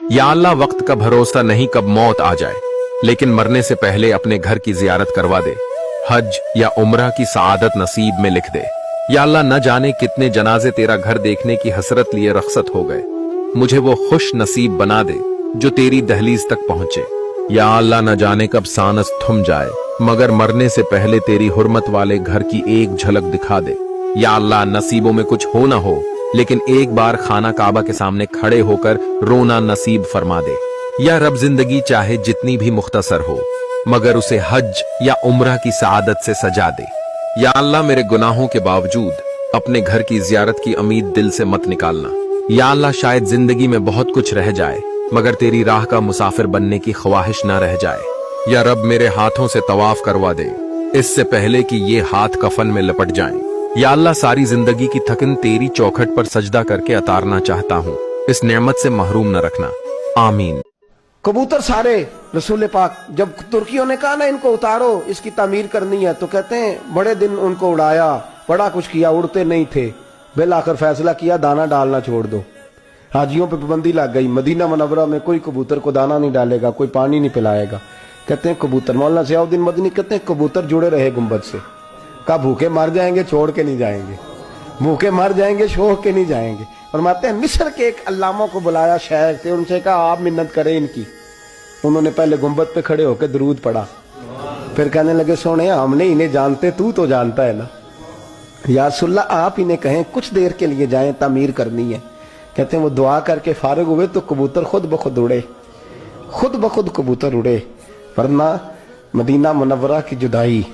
या अल्लाह, वक्त का भरोसा नहीं कब मौत आ जाए, लेकिन मरने से पहले अपने घर की जियारत करवा दे, हज या उम्रा की सआदत नसीब में लिख दे। या अल्लाह, न जाने कितने जनाजे तेरा घर देखने की हसरत लिए रखसत हो गए, मुझे वो खुश नसीब बना दे जो तेरी दहलीज तक पहुंचे। या अल्लाह, न जाने कब सांस थम जाए, मगर मरने से पहले तेरी हुर्मत वाले घर की एक झलक दिखा दे। या अल्लाह, नसीबों में कुछ हो ना हो, लेकिन एक बार खाना काबा के सामने खड़े होकर रोना नसीब फरमा दे। या रब, जिंदगी चाहे जितनी भी मुख्तसर हो, मगर उसे हज या उम्रा की सआदत से सजा दे। या अल्लाह, मेरे गुनाहों के बावजूद अपने घर की जियारत की उम्मीद दिल से मत निकालना। या अल्लाह, शायद जिंदगी में बहुत कुछ रह जाए, मगर तेरी राह का मुसाफिर बनने की ख्वाहिश ना रह जाए। या रब, मेरे हाथों से तवाफ करवा दे, इससे पहले कि ये हाथ कफन में लपट जाएं। या अल्लाह, सारी जिंदगी की थकन तेरी चौखट पर सजदा करके उतारना चाहता हूँ, इस नेमत से महरूम न रखना। आमीन। कबूतर सारे रसूल पाक, जब तुर्कियों ने कहा ना इनको उतारो, इसकी तामीर करनी है, तो कहते हैं बड़े दिन उनको उड़ाया, बड़ा कुछ किया, उड़ते नहीं थे। बिल आखिर फैसला किया दाना डालना छोड़ दो। हाजियों पे पाबंदी लग गई, मदीना मुनव्वरा में कोई कबूतर को दाना नहीं डालेगा, कोई पानी नहीं पिलाएगा। कहते हैं कबूतर, मौलाना ज़ियाउद्दीन मदनी कहते हैं कबूतर जुड़े रहे गुंबद से, का भूखे मर जाएंगे छोड़ के नहीं जाएंगे, भूखे मर जाएंगे छोड़ के नहीं जाएंगे। फरमाते हैं मिस्र के एक अल्लामा को बुलाया, शेख थे, उनसे कहा आप मिन्नत करें इनकी। उन्होंने पहले गुंबद पे खड़े होकर दरूद पढ़ा, फिर कहने लगे सोने हमने इन्हें जानते, तू तो जानता है ना, या रसूलल्लाह आप इन्हें कहें कुछ देर के लिए जाएं, तामीर करनी है। कहते हैं वो दुआ करके फारिग हुए तो कबूतर खुद ब खुद उड़े, खुद ब खुद कबूतर उड़े, वरना मदीना मुनव्वरा की जुदाई